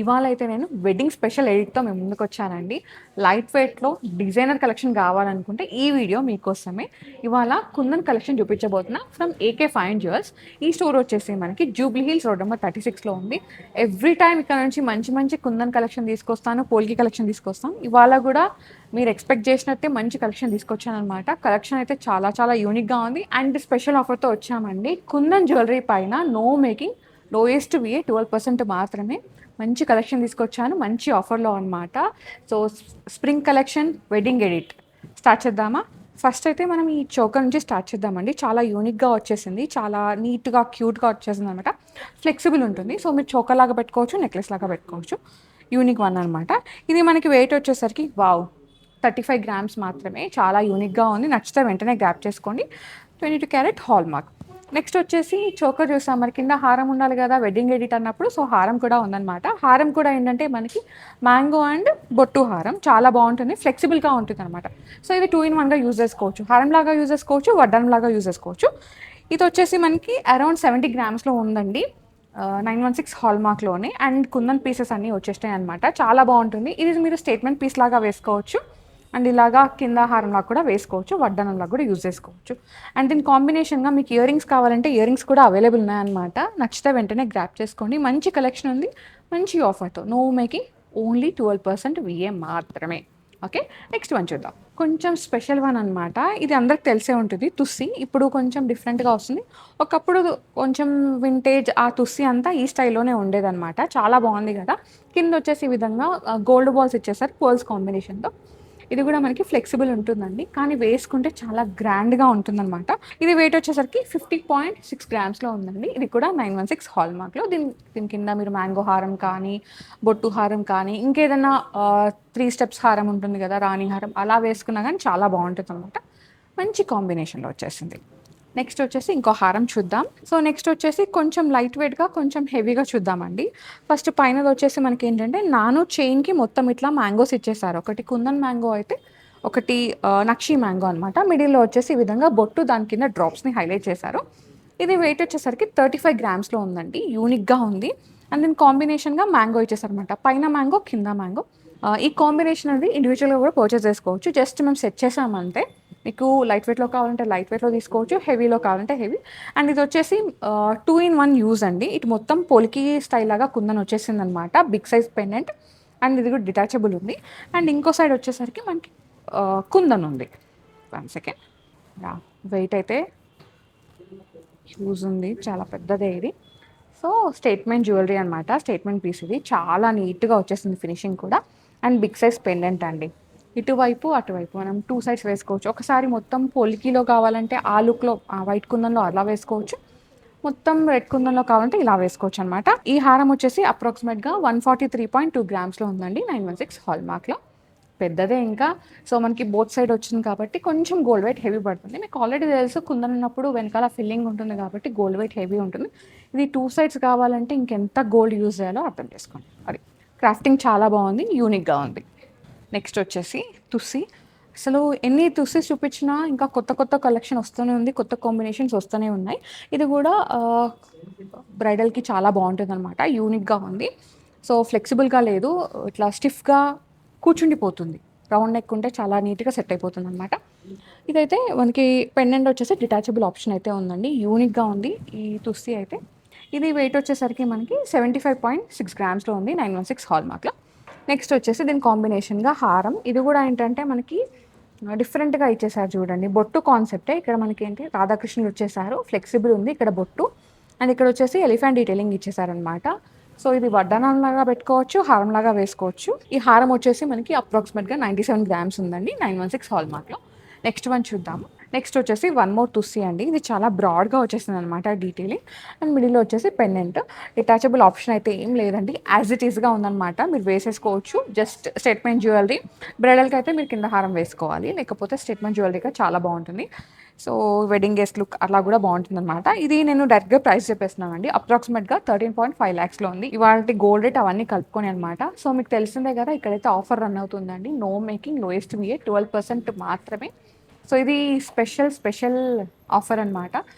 ఇవాళ అయితే నేను వెడ్డింగ్ స్పెషల్ ఎడిట్తో మేము ముందుకు వచ్చానండి. లైట్ వెయిట్లో డిజైనర్ కలెక్షన్ కావాలనుకుంటే ఈ వీడియో మీకోసమే. ఇవాళ కుందన్ కలెక్షన్ చూపించబోతున్నా ఫ్రమ్ ఏకే ఫైన్ జ్యువెల్స్. ఈ స్టోర్ వచ్చేసి మనకి జూబ్లీ హిల్స్ రోడ్ నెంబర్ 36లో ఉంది. ఎవ్రీ టైమ్ ఇక్కడ నుంచి మంచి మంచి కుందన్ కలెక్షన్ తీసుకొస్తాను, పోల్కి కలెక్షన్ తీసుకొస్తాను. ఇవాళ కూడా మీరు ఎక్స్పెక్ట్ చేసినట్టే మంచి కలెక్షన్ తీసుకొచ్చాను అనమాట. కలెక్షన్ అయితే చాలా చాలా యూనిక్గా ఉంది అండ్ స్పెషల్ ఆఫర్తో వచ్చామండి. కుందన్ జ్యువెలరీ పైన నో మేకింగ్, లోయెస్ట్ విఏ 12% మాత్రమే. మంచి కలెక్షన్ తీసుకొచ్చాను, మంచి ఆఫర్లో అనమాట. So spring collection wedding edit start చేద్దామా? ఫస్ట్ అయితే మనం ఈ చోకర్ నుంచి స్టార్ట్ చేద్దామండి. చాలా యూనిక్గా వచ్చేసింది, చాలా నీట్గా క్యూట్గా వచ్చేసింది అనమాట. ఫ్లెక్సిబుల్ ఉంటుంది, సో మీరు చోకర్ లాగా పెట్టుకోవచ్చు, నెక్లెస్ లాగా పెట్టుకోవచ్చు. యూనిక్ వన్ అనమాట. ఇది మనకి వెయిట్ వచ్చేసరికి 35 గ్రామ్స్ మాత్రమే. చాలా యూనిక్గా ఉంది, నచ్చితే వెంటనే గ్రాప్ చేసుకోండి. 22 క్యారెట్ హాల్ మార్క్. నెక్స్ట్ వచ్చేసి చోకర్ చూసాం, మరి కింద హారం ఉండాలి కదా వెడ్డింగ్ ఎడిట్ అన్నప్పుడు. సో హారం కూడా ఉందన్నమాట. హారం కూడా ఏంటంటే మనకి మ్యాంగో అండ్ బొట్టు హారం, చాలా బాగుంటుంది, ఫ్లెక్సిబుల్గా ఉంటుంది అనమాట. సో ఇది 2 in 1గా యూజ్ చేసుకోవచ్చు. హారం లాగా యూజ్ చేసుకోవచ్చు, వడ్డానం లాగా యూజ్ చేసుకోవచ్చు. ఇది వచ్చేసి మనకి అరౌండ్ 70 గ్రామ్స్లో ఉందండి. 916 హాల్ మార్క్లోనే అండ్ కుందన్ పీసెస్ అన్నీ వచ్చేస్తాయి అనమాట. చాలా బాగుంటుంది. ఇది మీరు స్టేట్మెంట్ పీస్ లాగా వేసుకోవచ్చు అండ్ ఇలాగా కింద హారంలా కూడా వేసుకోవచ్చు, వడ్డానంలా కూడా యూజ్ చేసుకోవచ్చు. అండ్ దీని కాంబినేషన్గా మీకు ఇయర్ రింగ్స్ కావాలంటే ఇయర్ రింగ్స్ కూడా అవైలబుల్ ఉన్నాయన్నమాట. నచ్చితే వెంటనే గ్రాప్ చేసుకోండి. మంచి కలెక్షన్ ఉంది, మంచి ఆఫర్తో. నో మేకింగ్, ఓన్లీ 12% విఏ మాత్రమే. ఓకే, నెక్స్ట్ వన్ చూద్దాం. కొంచెం స్పెషల్ వన్ అనమాట. ఇది అందరికి తెలిసే ఉంటుంది, తుస్సి. ఇప్పుడు కొంచెం డిఫరెంట్గా వస్తుంది. ఒకప్పుడు కొంచెం వింటేజ్ ఆ తుస్సి అంతా ఈ స్టైల్లోనే ఉండేదన్నమాట. చాలా బాగుంది కదా. కింద వచ్చేసి ఈ విధంగా గోల్డ్ బాల్స్ ఇచ్చేసారు పర్ల్స్ కాంబినేషన్తో. ఇది కూడా మనకి ఫ్లెక్సిబుల్ ఉంటుందండి, కానీ వేసుకుంటే చాలా గ్రాండ్గా ఉంటుందన్నమాట. ఇది వెయిట్ వచ్చేసరికి 50.6 గ్రామ్స్లో ఉందండి. ఇది కూడా 916 హాల్ మార్క్లో. దీని కింద మీరు మ్యాంగో హారం కానీ, బొట్టు హారం కానీ, ఇంకేదైనా 3 స్టెప్స్ హారం ఉంటుంది కదా, రాణి హారం, అలా వేసుకున్నా కానీ చాలా బాగుంటుంది అనమాట. మంచి కాంబినేషన్లో వచ్చేసింది. నెక్స్ట్ వచ్చేసి ఇంకో హారం చూద్దాం. సో నెక్స్ట్ వచ్చేసి కొంచెం లైట్ వెయిట్గా, కొంచెం హెవీగా చూద్దామండి. ఫస్ట్ పైనది వచ్చేసి మనకి ఏంటంటే నాను చైన్కి మొత్తం ఇట్లా మ్యాంగోస్ ఇచ్చేసారు. ఒకటి కుందన్ మ్యాంగో అయితే ఒకటి నక్షి మ్యాంగో అనమాట. మిడిల్లో వచ్చేసి ఈ విధంగా బొట్టు, దాని కింద డ్రాప్స్ని హైలైట్ చేశారు. ఇది వెయిట్ వచ్చేసరికి 35 గ్రామ్స్లో ఉందండి. యూనిక్గా ఉంది. అండ్ దీని కాంబినేషన్గా మ్యాంగో ఇచ్చేసారనమాట. పైన మ్యాంగో, కింద మ్యాంగో. ఈ కాంబినేషన్ అనేది ఇండివిజువల్గా కూడా పర్చేస్ చేసుకోవచ్చు. జస్ట్ మేము సెట్ చేసామంటే మీకు లైట్ వెయిట్లో కావాలంటే లైట్ వెయిట్లో తీసుకోవచ్చు, హెవీలో కావాలంటే హెవీ. అండ్ ఇది వచ్చేసి 2 in 1 యూజ్ అండి. ఇటు మొత్తం పొలికి స్టైల్ లాగా కుందన్ వచ్చేసింది అనమాట. బిగ్ సైజ్ పెండెంట్ అండ్ ఇది కూడా డిటాచబుల్ ఉంది. అండ్ ఇంకో సైడ్ వచ్చేసరికి మనకి కుందన్ ఉంది. 1 సెకండ్. వెయిట్ అయితే యూజ్ ఉంది, చాలా పెద్దదే ఇది. సో స్టేట్మెంట్ జ్యువెలరీ అనమాట, స్టేట్మెంట్ పీస్ ఇది. చాలా నీట్గా వచ్చేసింది ఫినిషింగ్ కూడా. అండ్ బిగ్ సైజ్ పెండెంట్ అండి. ఇటువైపు అటువైపు మనం 2 సైడ్స్ వేసుకోవచ్చు. ఒకసారి మొత్తం పొలికిలో కావాలంటే ఆ లుక్లో వైట్ కుందంలో అలా వేసుకోవచ్చు, మొత్తం రెడ్ కుందంలో కావాలంటే ఇలా వేసుకోవచ్చు అనమాట. ఈ హారం వచ్చేసి అప్రాక్సిమేట్గా 143.2 గ్రామ్స్లో ఉందండి, 916 హాల్ మార్క్లో. పెద్దదే ఇంకా. సో మనకి బోత్ సైడ్ వచ్చింది కాబట్టి కొంచెం గోల్డ్ వెయిట్ హెవీ పడుతుంది. మీకు ఆల్రెడీ తెలుసు కుందన్ ఉన్నప్పుడు వెనకాల ఫిల్లింగ్ ఉంటుంది కాబట్టి గోల్డ్ వెయిట్ హెవీ ఉంటుంది. ఇది 2 సైడ్స్ కావాలంటే ఇంకెంత గోల్డ్ యూజ్ చేయాలో అర్థం చేసుకోండి. అది క్రాఫ్టింగ్ చాలా బాగుంది, యూనిక్గా ఉంది. నెక్స్ట్ వచ్చేసి తుస్సి. అసలు ఎన్ని తుస్సీస్ చూపించినా ఇంకా కొత్త కొత్త కలెక్షన్ వస్తూనే ఉంది, కొత్త కాంబినేషన్స్ వస్తూనే ఉన్నాయి. ఇది కూడా బ్రైడల్కి చాలా బాగుంటుంది అనమాట. యూనిక్గా ఉంది. సో ఫ్లెక్సిబుల్గా లేదు, ఇట్లా స్టిఫ్గా కూర్చుండిపోతుంది. రౌండ్ నెక్ ఉంటే చాలా నీట్గా సెట్ అయిపోతుంది అనమాట. ఇదైతే మనకి పెండెంట్ వచ్చేసి డిటాచబుల్ ఆప్షన్ అయితే ఉందండి. యూనిక్గా ఉంది ఈ తుస్సి అయితే. ఇది వెయిట్ వచ్చేసరికి మనకి 75.6 గ్రామ్స్లో ఉంది, 916 హాల్ మార్క్లో. నెక్స్ట్ వచ్చేసి దీని కాంబినేషన్గా హారం. ఇది కూడా ఏంటంటే మనకి డిఫరెంట్గా ఇచ్చేసారు చూడండి. బొట్టు కాన్సెప్టే ఇక్కడ మనకి ఏంటి, రాధాకృష్ణులు వచ్చేసారు, ఫ్లెక్సిబుల్ ఉంది. ఇక్కడ బొట్టు అండ్ ఇక్కడ వచ్చేసి ఎలిఫెంట్ డీటెయిలింగ్ ఇచ్చేసారనమాట. సో ఇది వడ్డానం లాగా పెట్టుకోవచ్చు, హారం లాగా వేసుకోవచ్చు. ఈ హారం వచ్చేసి మనకి అప్రాక్సిమేట్గా 97 గ్రామ్స్ ఉందండి, 916 హాల్ మార్క్లో. నెక్స్ట్ వన్ చూద్దాము. నెక్స్ట్ వచ్చేసి వన్ మోర్ తుస్సి అండి. ఇది చాలా బ్రాడ్గా వచ్చేసింది అనమాట డీటెయిలింగ్. అండ్ మిడిల్లో వచ్చేసి పెండెంట్. డిటాచబుల్ ఆప్షన్ అయితే ఏం లేదండి, యాజ్ ఇట్ ఈస్గా ఉందన్నమాట. మీరు వేసేసుకోవచ్చు. Just statement jewellery. బ్రైడల్కి అయితే మీరు కింద హారం వేసుకోవాలి, లేకపోతే స్టేట్మెంట్ జ్యువెలరీగా చాలా బాగుంటుంది. సో వెడ్డింగ్ గెస్ట్ లుక్ అలా కూడా బాగుంటుంది అనమాట. ఇది నేను డైరెక్ట్గా ప్రైస్ చెప్పేస్తున్నానండి. అప్రాక్సిమేట్గా 13.5 lakhsలో ఉంది. ఇవాళ గోల్డ్ రేట్ అవన్నీ కలుపుకొని అనమాట. సో మీకు తెలిసిందే కదా, ఇక్కడైతే ఆఫర్ రన్ అవుతుందండి. నో మేకింగ్, లోయెస్ట్ విఏ 12% మాత్రమే. సో ఇది స్పెషల్ ఆఫర్ అనమాట.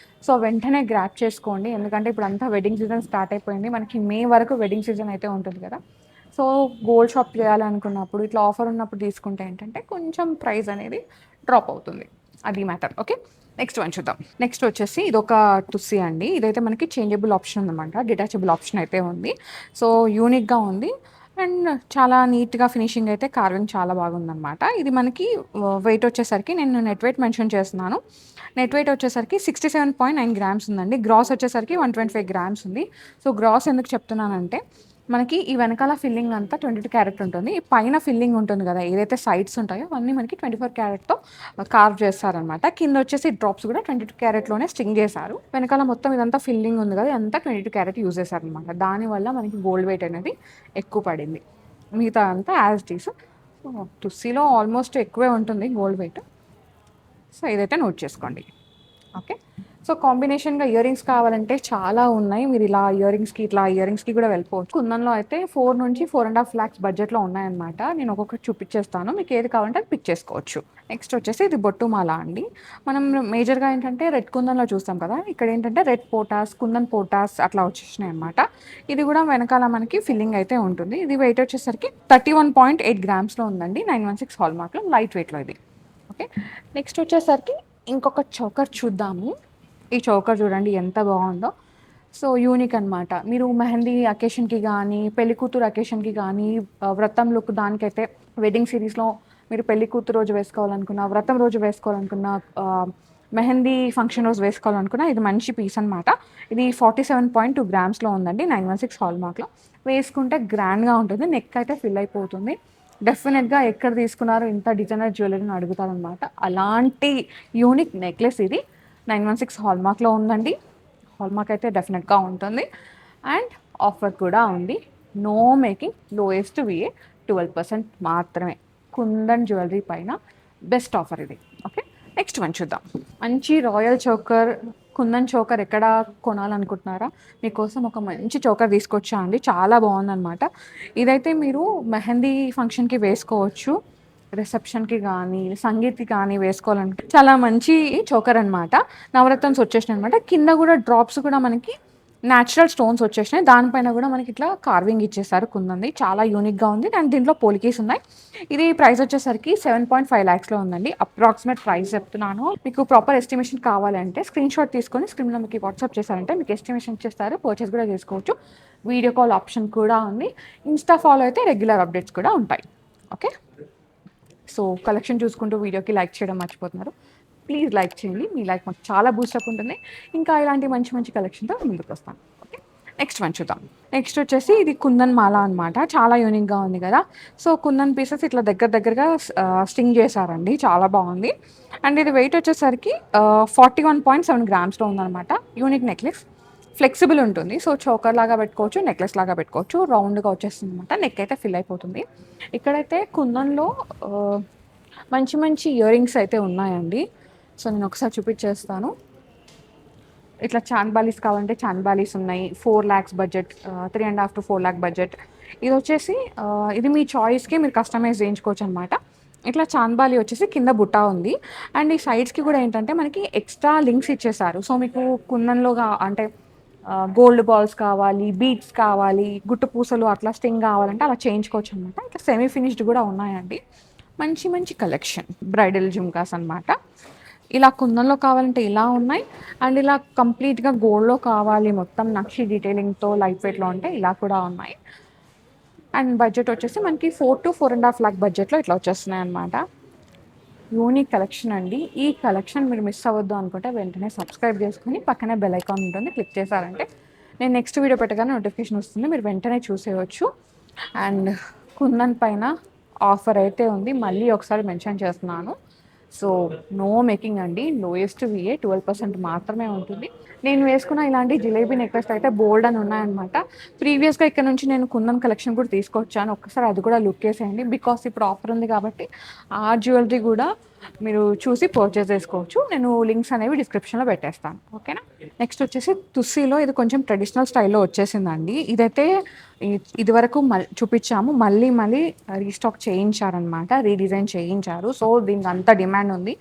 సో వెంటనే గ్రాప్ చేసుకోండి, ఎందుకంటే ఇప్పుడు అంతా వెడ్డింగ్ సీజన్ స్టార్ట్ అయిపోయింది. మనకి మే వరకు వెడ్డింగ్ సీజన్ అయితే ఉంటుంది కదా. సో గోల్డ్ షాప్ చేయాలనుకున్నప్పుడు ఇట్లా ఆఫర్ ఉన్నప్పుడు తీసుకుంటే ఏంటంటే కొంచెం ప్రైస్ అనేది డ్రాప్ అవుతుంది. అది మ్యాటర్. ఓకే, నెక్స్ట్ వన్ చూద్దాం. నెక్స్ట్ వచ్చేసి ఇది ఒక తుస్సి అండి. ఇదైతే మనకి చేంజబుల్ ఆప్షన్ ఉందన్నమాట, డిటాచబుల్ ఆప్షన్ అయితే ఉంది. సో యూనిక్గా ఉంది అండ్ చాలా నీట్గా ఫినిషింగ్ అయితే కార్వింగ్ చాలా బాగుందన్నమాట. ఇది మనకి వెయిట్ వచ్చేసరికి నేను నెట్ వెయిట్ మెన్షన్ చేస్తున్నాను. నెట్ వెయిట్ వచ్చేసరికి 67.9 గ్రామ్స్ ఉందండి. గ్రాస్ వచ్చేసరికి 125 గ్రామ్స్ ఉంది. సో గ్రాస్ ఎందుకు చెప్తున్నానంటే మనకి ఈ వెనకాల ఫిల్లింగ్ అంతా 22 క్యారెట్ ఉంటుంది. ఈ పైన ఫిల్లింగ్ ఉంటుంది కదా, ఏదైతే సైడ్స్ ఉంటాయో అవన్నీ మనకి 24 క్యారెట్తో కార్వ్ చేస్తారనమాట. కింద వచ్చేసి డ్రాప్స్ కూడా 22 క్యారెట్లోనే స్టింగ్ చేశారు. వెనకాల మొత్తం ఇదంతా ఫిల్లింగ్ ఉంది కదా, అంతా 22 క్యారెట్ యూజ్ చేశారనమాట. దానివల్ల మనకి గోల్డ్ వెయిట్ అనేది ఎక్కువ పడింది. మిగతా అంతా యాజ్ ఇట్ ఈస్. తుస్సీలో ఆల్మోస్ట్ ఎక్కువే ఉంటుంది గోల్డ్ వెయిట్. సో ఇదైతే నోట్ చేసుకోండి. ఓకే, సో కాంబినేషన్గా ఇయర్ రింగ్స్ కావాలంటే చాలా ఉన్నాయి. మీరు ఇలా ఇయర్ రింగ్స్కి కూడా వెళ్ళిపోవచ్చు. కుందన్లో అయితే 4 నుంచి 4.5 lakhs బడ్జెట్లో ఉన్నాయన్నమాట. నేను ఒక్కొక్కటి చూపించేస్తాను, మీకు ఏది కావాలంటే అది పిక్ చేసుకోవచ్చు. నెక్స్ట్ వచ్చేసి ఇది బొట్టు మాల అండి. మనం మేజర్గా ఏంటంటే రెడ్ కుందన్లో చూస్తాం కదా, ఇక్కడ ఏంటంటే రెడ్ పోటాస్, కుందన్ పోటాస్ అట్లా వచ్చేసినాయి అనమాట. ఇది కూడా వెనకాల మనకి ఫిల్లింగ్ అయితే ఉంటుంది. ఇది వెయిట్ వచ్చేసరికి 31.8 గ్రామ్స్లో ఉందండి. 916 హాల్ మార్క్లో, లైట్ వెయిట్లో ఇది. ఓకే, నెక్స్ట్ వచ్చేసరికి ఇంకొక చోకర్ చూద్దాము. ఈ చోకర్ చూడండి ఎంత బాగుందో. సో యూనిక్ అనమాట. మీరు మెహందీ అకేషన్కి కానీ, పెళ్లి కూతురు అకేషన్కి కానీ, వ్రతం లుక్ దానికైతే వెడ్డింగ్ సిరీస్లో మీరు పెళ్లి కూతురు రోజు వేసుకోవాలనుకున్నా, వ్రతం రోజు వేసుకోవాలనుకున్నా, మెహందీ ఫంక్షన్ రోజు వేసుకోవాలనుకున్నా ఇది మంచి పీస్ అనమాట. ఇది 47.2 గ్రామ్స్లో ఉందండి. 916 హాల్ మార్క్లో. వేసుకుంటే గ్రాండ్గా ఉంటుంది. నెక్ అయితే ఫిల్ అయిపోతుంది. డెఫినెట్గా ఎక్కడ తీసుకున్నారు ఇంత డిజైనర్ జ్యువెలరీని అడుగుతారనమాట. అలాంటి యూనిక్ నెక్లెస్ ఇది 916 హాల్ మార్క్లో ఉందండి. హాల్ మార్క్ అయితే డెఫినెట్గా ఉంటుంది అండ్ ఆఫర్ కూడా ఉంది. నో మేకింగ్, లోయెస్ట్ విఏ 12% మాత్రమే. కుందన్ జ్యువెలరీ పైన బెస్ట్ ఆఫర్ ఇది. ఓకే, నెక్స్ట్ వన్ చూద్దాం. మంచి రాయల్ చోకర్, కుందన్ చోకర్ ఎక్కడ కొనాలనుకుంటున్నారా? మీకోసం ఒక మంచి చోకర్ తీసుకొచ్చా అండి. చాలా బాగుందన్నమాట. ఇదైతే మీరు మెహందీ ఫంక్షన్కి వేసుకోవచ్చు, రిసెప్షన్కి కానీ సంగీత్కి కానీ వేసుకోవాలంటే చాలా మంచి చోకర్ అనమాట. నవరత్నస్ వచ్చేసినాయి అనమాట. కింద కూడా డ్రాప్స్ కూడా మనకి న్యాచురల్ స్టోన్స్ వచ్చేసినాయి. దానిపైన కూడా మనకి ఇట్లా కార్వింగ్ ఇచ్చేసారు కుందంది. చాలా యూనిక్గా ఉంది అండ్ దీంట్లో పోలికీస్ ఉన్నాయి. ఇది ప్రైస్ వచ్చేసరికి 7.5 lakhsలో ఉందండి. అప్రాక్సిమేట్ ప్రైస్ చెప్తున్నాను. మీకు ప్రాపర్ ఎస్టిమేషన్ కావాలంటే స్క్రీన్ షాట్ తీసుకొని స్క్రీన్లో మీకు వాట్సాప్ చేశారంటే మీకు ఎస్టిమేషన్ ఇచ్చేస్తారు. పర్చేస్ కూడా చేసుకోవచ్చు. వీడియో కాల్ ఆప్షన్ కూడా ఉంది. ఇన్స్టా ఫాలో అయితే రెగ్యులర్ అప్డేట్స్ కూడా ఉంటాయి. ఓకే, సో కలెక్షన్ చూసుకుంటూ వీడియోకి లైక్ చేయడం మర్చిపోతున్నారు. ప్లీజ్ లైక్ చేయండి. మీ లైక్ మాకు చాలా బూస్టప్ ఉంటుంది. ఇంకా ఇలాంటి మంచి మంచి కలెక్షన్తో ముందుకు వస్తాను. ఓకే, నెక్స్ట్ వన్ చూద్దాం. నెక్స్ట్ వచ్చేసి ఇది కుందన్ మాల అనమాట. చాలా యూనిక్గా ఉంది కదా. సో కుందన్ పీసెస్ ఇట్లా దగ్గరగా స్టింగ్ చేశారండి. చాలా బాగుంది అండ్ ఇది వెయిట్ వచ్చేసరికి 41.7 గ్రామ్స్లో ఉందన్నమాట. యూనిక్ నెక్లెస్, ఫ్లెక్సిబుల్ ఉంటుంది. సో చోకర్ లాగా పెట్టుకోవచ్చు, నెక్లెస్ లాగా పెట్టుకోవచ్చు. రౌండ్గా వచ్చేస్తుంది అనమాట. నెక్ అయితే ఫిల్ అయిపోతుంది. ఇక్కడైతే కుందన్లో మంచి మంచి ఇయర్ రింగ్స్ అయితే ఉన్నాయండి. సో నేను ఒకసారి చూపించేస్తాను. ఇట్లా చాన్బాలీస్ కావాలంటే చాన్బాలీస్ ఉన్నాయి. 4 lakhs budget, 3.5 to 4 lakh budget. ఇది వచ్చేసి ఇది మీ చాయిస్కి మీరు కస్టమైజ్ చేయించుకోవచ్చు అనమాట. ఇట్లా చాన్బాలి వచ్చేసి కింద బుట్ట ఉంది అండ్ ఈ సైడ్స్కి కూడా ఏంటంటే మనకి ఎక్స్ట్రా లింక్స్ ఇచ్చేసారు. సో మీకు కుందన్లోగా అంటే గోల్డ్ బాల్స్ కావాలి, బీడ్స్ కావాలి, గుట్టు పూసలు అట్లా స్టింగ్ కావాలంటే అలా చేయించుకోవచ్చు అనమాట. ఇట్లా సెమీ ఫినిష్డ్ కూడా ఉన్నాయండి. మంచి మంచి కలెక్షన్, బ్రైడల్ జుమ్కాస్ అనమాట. ఇలా కుందన్లో కావాలంటే ఇలా ఉన్నాయి అండ్ ఇలా కంప్లీట్గా గోల్డ్లో కావాలి మొత్తం నక్షి డీటెయిలింగ్తో లైట్ వెయిట్లో అంటే ఇలా కూడా ఉన్నాయి. అండ్ బడ్జెట్ వచ్చేసి మనకి 4 to 4.5 lakh బడ్జెట్లో ఇట్లా వచ్చేస్తున్నాయి అనమాట. యూనిక్ కలెక్షన్ అండి. ఈ కలెక్షన్ మీరు మిస్ అవ్వద్దు అనుకుంటే వెంటనే సబ్స్క్రైబ్ చేసుకుని పక్కనే బెల్ ఐకాన్ ఉంటుంది, క్లిక్ చేశారంటే నేను నెక్స్ట్ వీడియో పెట్టగానే నోటిఫికేషన్ వస్తుంది, మీరు వెంటనే చూసేయచ్చు. అండ్ కుందన్ పైన ఆఫర్ అయితే ఉంది, మళ్ళీ ఒకసారి మెన్షన్ చేస్తున్నాను. సో నో మేకింగ్ అండి, లోయెస్ట్ విఏ 12% మాత్రమే ఉంటుంది. నేను వేసుకున్న ఇలాంటి జిలేబీ నెక్లెస్ అయితే బోల్డ్ అని ఉన్నాయన్నమాట. ప్రీవియస్గా ఇక్కడ నుంచి నేను కుందన్ కలెక్షన్ కూడా తీసుకొచ్చాను. ఒక్కసారి అది కూడా లుక్ వేసేయండి. బికాస్ ఇప్పుడు ఆఫర్ ఉంది కాబట్టి ఆ జ్యువెలరీ కూడా మీరు చూసి పర్చేస్ చేసుకోవచ్చు. నేను లింక్స్ అనేవి డిస్క్రిప్షన్లో పెట్టేస్తాను. ఓకేనా. నెక్స్ట్ వచ్చేసి తుస్సీలో ఇది కొంచెం ట్రెడిషనల్ స్టైల్లో వచ్చేసిందండి. ఇదైతే ఇదివరకు చూపించాము, మళ్ళీ రీస్టాక్ చేయించారనమాట, రీడిజైన్ చేయించారు. సో దీనికి అంత డిమాండ్ ఉంది.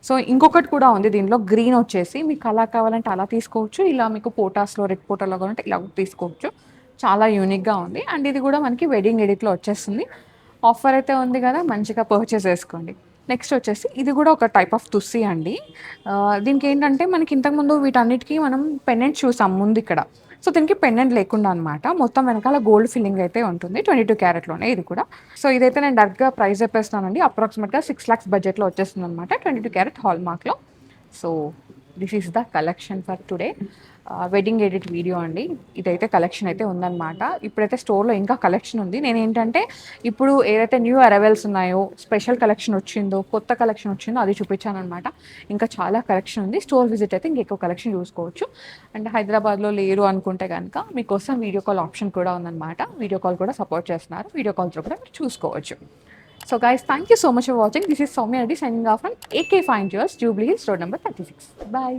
సో ఇంకొకటి కూడా ఉంది దీనిలో, గ్రీన్ వచ్చేసి మీకు అలా కావాలంటే అలా తీసుకోవచ్చు, ఇలా మీకు పోటాస్లో రెడ్ పోటాలో కావాలంటే ఇలా తీసుకోవచ్చు. చాలా యూనిక్గా ఉంది. అండ్ ఇది కూడా మనకి వెడ్డింగ్ ఎడిట్లో వచ్చేస్తుంది. ఆఫర్ అయితే ఉంది కదా, మంచిగా పర్చేస్ చేసుకోండి. నెక్స్ట్ వచ్చేసి ఇది కూడా ఒక టైప్ ఆఫ్ తుస్సి అండి. దీనికి ఏంటంటే మనకి ఇంతకుముందు వీటన్నిటికీ మనం పెండెంట్ చూసాం ముందు ఇక్కడ. సో దీనికి పెండెంట్ లేకుండా అనమాట, మొత్తం వెనకాల గోల్డ్ ఫిల్లింగ్ అయితే ఉంటుంది. 22 క్యారెట్లోనే ఇది కూడా. సో ఇదైతే నేను డైరెక్ట్గా ప్రైస్ చెప్పేస్తానండి. అప్రాక్సిమేట్గా 6 lakhs బడ్జెట్లో వచ్చేస్తుంది అనమాట, 22 క్యారెట్ హాల్ మార్క్లో. So this is the collection for today. Wedding edit video అండి. ఇదైతే కలెక్షన్ అయితే ఉందన్నమాట. ఇప్పుడైతే స్టోర్లో ఇంకా కలెక్షన్ ఉంది. నేను ఏంటంటే ఇప్పుడు ఏదైతే న్యూ అరైవల్స్ ఉన్నాయో, స్పెషల్ కలెక్షన్ వచ్చిందో, కొత్త కలెక్షన్ వచ్చిందో అది చూపించాను అనమాట. ఇంకా చాలా కలెక్షన్ ఉంది. స్టోర్ విజిట్ అయితే ఇంకెక్కువ కలెక్షన్ చూసుకోవచ్చు. అండ్ హైదరాబాద్లో లేరు అనుకుంటే కనుక మీకోసం వీడియో కాల్ ఆప్షన్ కూడా ఉందన్నమాట. వీడియో కాల్ కూడా సపోర్ట్ చేస్తున్నారు. వీడియో కాల్తో కూడా మీరు చూసుకోవచ్చు. So guys, thank you so much for watching. This is Soumya Reddy signing off from AK Fine Jewelers, Jubilee Hills, road number 36. Bye.